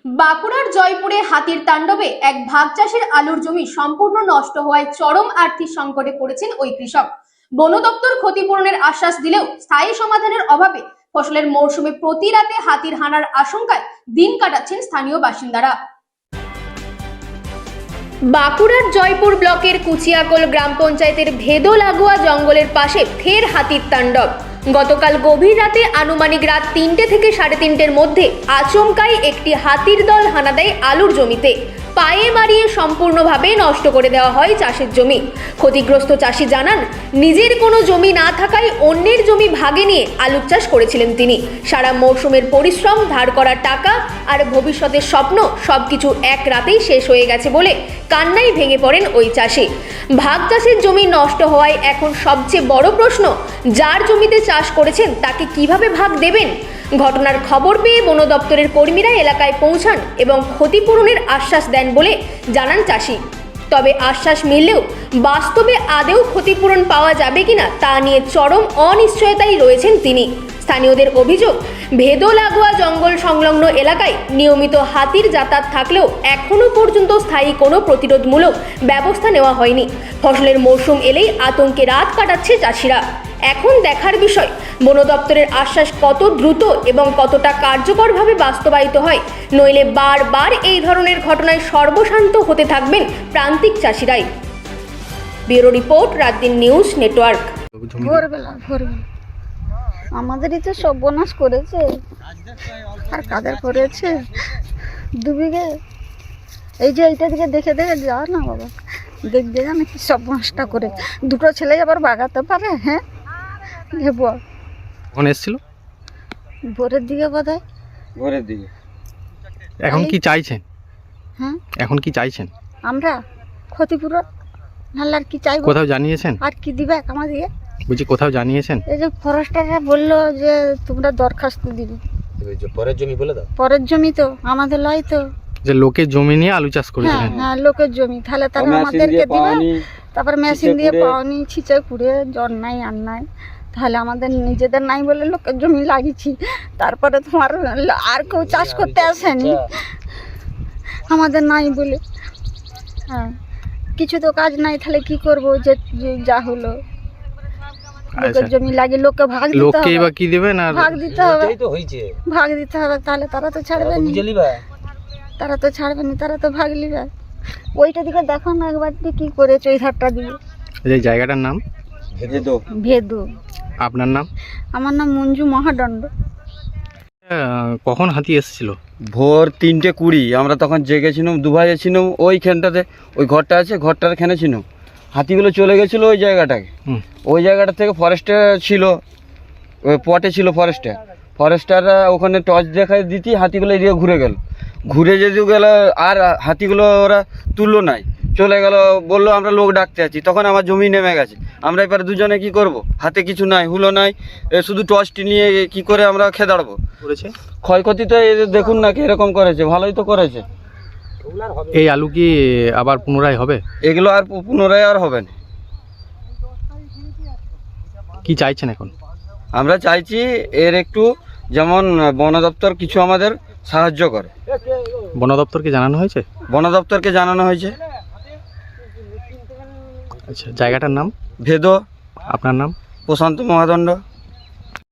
বাঁকুড়ার জয়পুরে হাতির তাণ্ডবে এক ভাগ চাষের আলুর জমি সম্পূর্ণ নষ্ট হওয়ায় চরম আর্থিক সংকটে পড়েছেন ওই কৃষক। বন দপ্তর ক্ষতিপূরণের আশ্বাস দিলেও স্থায়ী সমাধানের অভাবে ফসলের মৌসুমে প্রতি রাতে হাতির হানার আশঙ্কায় দিন কাটাচ্ছেন স্থানীয় বাসিন্দারা। বাঁকুড়ার জয়পুর ব্লকের কুচিয়াকোল গ্রাম পঞ্চায়েতের ভেদো লাগোয়া জঙ্গলের পাশে ফের হাতির তাণ্ডব। গতকাল গভীর রাতে আনুমানিক রাত 3টে থেকে 3:30-এর মধ্যে আচমকাই একটি হাতির দল হানা দেয় আলুর জমিতে। পায়ে মারিয়ে সম্পূর্ণভাবে নষ্ট করে দেওয়া হয় চাষের জমি। ক্ষতিগ্রস্ত চাষি জানান, নিজের কোনো জমি না থাকায় অন্যের জমি ভাগে নিয়ে আলুর চাষ করেছিলেন তিনি। সারা মৌসুমের পরিশ্রম, ধার করা টাকা আর ভবিষ্যতের স্বপ্ন সবকিছু এক রাতেই শেষ হয়ে গেছে বলে কান্নায় ভেঙে পড়েন ওই চাষি। ভাগ চাষের জমি নষ্ট হওয়ায় এখন সবচেয়ে বড় প্রশ্ন, যার জমিতে চাষ করেছেন তাকে কিভাবে ভাগ দেবেন। ঘটনার খবর পেয়ে বন দপ্তরের কর্মীরা এলাকায় পৌঁছান এবং ক্ষতিপূরণের আশ্বাস দেন বলে জানান চাষি। তবে আশ্বাস মিললেও বাস্তবে আদৌ ক্ষতিপূরণ পাওয়া যাবে কিনা তা নিয়ে চরম অনিশ্চয়তায় রয়েছেন তিনি। স্থানীয়দের অভিযোগ, ভেদো লাগোয়া জঙ্গল সংলগ্ন এলাকায় নিয়মিত হাতির যাতায়াত থাকলেও এখনও পর্যন্ত স্থায়ী কোনো প্রতিরোধমূলক ব্যবস্থা নেওয়া হয়নি। ফসলের মৌসুম এলেই আতঙ্কে রাত কাটাচ্ছে চাষিরা। এখন দেখার বিষয়, বন দপ্তরের আশ্বাস কত দ্রুত এবং কতটা কার্যকরভাবে বাস্তবায়িত হয়, নইলে বারবার এই ধরনের ঘটনায় সর্বশান্ত হতে থাকবেন প্রান্তিক চাষিরাই। Bureau report, রাতদিন news network. ভোরবেলা আমাদেরই তো সর্বনাশ করেছে, আর কাদের করেছে? 2 বিঘে। এই যে এইটা দিকে দেখে দেখে যা না বাবা, দেখবে জানে কি সর্বনাশটা করে। 2টো ছেলে আবার বাগাতে পারে? হ্যাঁ, কখন এসেছিল? ভোরের দিকে বোধহয়। ভোরের দিকে। এখন কি চাইছেন? হ্যাঁ, এখন কি চাইছেন? আমরা ক্ষতিপূরণ, নাহলে আর কি চাইবো? কোথাও জানিয়েছেন? আর কি দিবে আমাদেরকে? বলছি কোথাও জানিয়েছেন? এই যে ফরেস্টাররা বললো যে তোমরা দরখাস্ত দিবে। পরের জমি বলে দাও। পরের জমি তো আমাদের লয় তো, যে লোকের জমি নিয়ে আলু চাষ করেছিলেন। হ্যাঁ, লোকের জমি, তাহলে তারা আমাদেরকে দিবে। তারপর মেশিন দিয়ে পাওনি, ছিঁচে কুড়ে, জ্বর নাই আর নাই, তাহলে আমাদের নিজেদের নাই বলে লোকের জমি লাগিয়েছি। তারপরে তোমার আর কেউ চাষ করতে আসেনি আমাদের নাই বলে। হ্যাঁ, কিছু তো কাজ নাই, তাহলে কি করবো? যে যা হলো, লোকের জমি লাগিয়ে লোককে ভাগ দিতে হবে। বা কি দেবেন? আর ভাগ দিতে হবে, ভাগ দিতে হবে, তাহলে তারা তো ছাড়বে না। তারা তো ছাড়বে না, তারা তো ভাগ লিবে। ওইটা দিকে দেখো না একবার কি করেছে ওই ধারটা দিয়ে। এই জায়গাটার নাম ভেদো। আপনার নাম? আমার নাম মঞ্জু মহাদণ্ড। কখন হাতি এসেছিল? ভোর 3:20। আমরা তখন জেগেছিলাম, দুভাইয়ে ছিলাম ওইখানটাতে, ওই ঘরটা আছে, ঘরটার এখানে ছিল। হাতিগুলো চলে গেছিলো ওই জায়গাটাকে। ওই জায়গাটা থেকে ফরেস্টে ছিল, ওই পটে ছিল ফরেস্টাররা ওখানে টর্চ দেখায় দিতে হাতিগুলো এদিকে ঘুরে যেদিকে গেল, আর হাতিগুলো ওরা তুললো নাই, চলে গেল। বললো আমরা লোক ডাকতে আছি। তখন আমার জমি নেমে গেছে। আমরা এবারে দুজনে কি করব? হাতে কিছু নাই, হুলো নাই, শুধু টর্চটি নিয়ে কি করে আমরা খেদাড়বো? ক্ষয়ক্ষতি তো দেখুন না কিরকম করেছে, ভালোই তো করেছে। এই আলু কি আবার পুনরায় হবে? এগুলো আর পুনরায় আর হবে না। কি চাইছেন এখন? আমরা চাইছি এর একটু যেমন বন দপ্তর কিছু আমাদের সাহায্য করে। বন দপ্তরকে জানানো হয়েছে? বন দপ্তরকে জানানো হয়েছে। আচ্ছা, জায়গাটার নাম? ভেদো। আপনার নাম? প্রশান্ত মহাদণ্ড।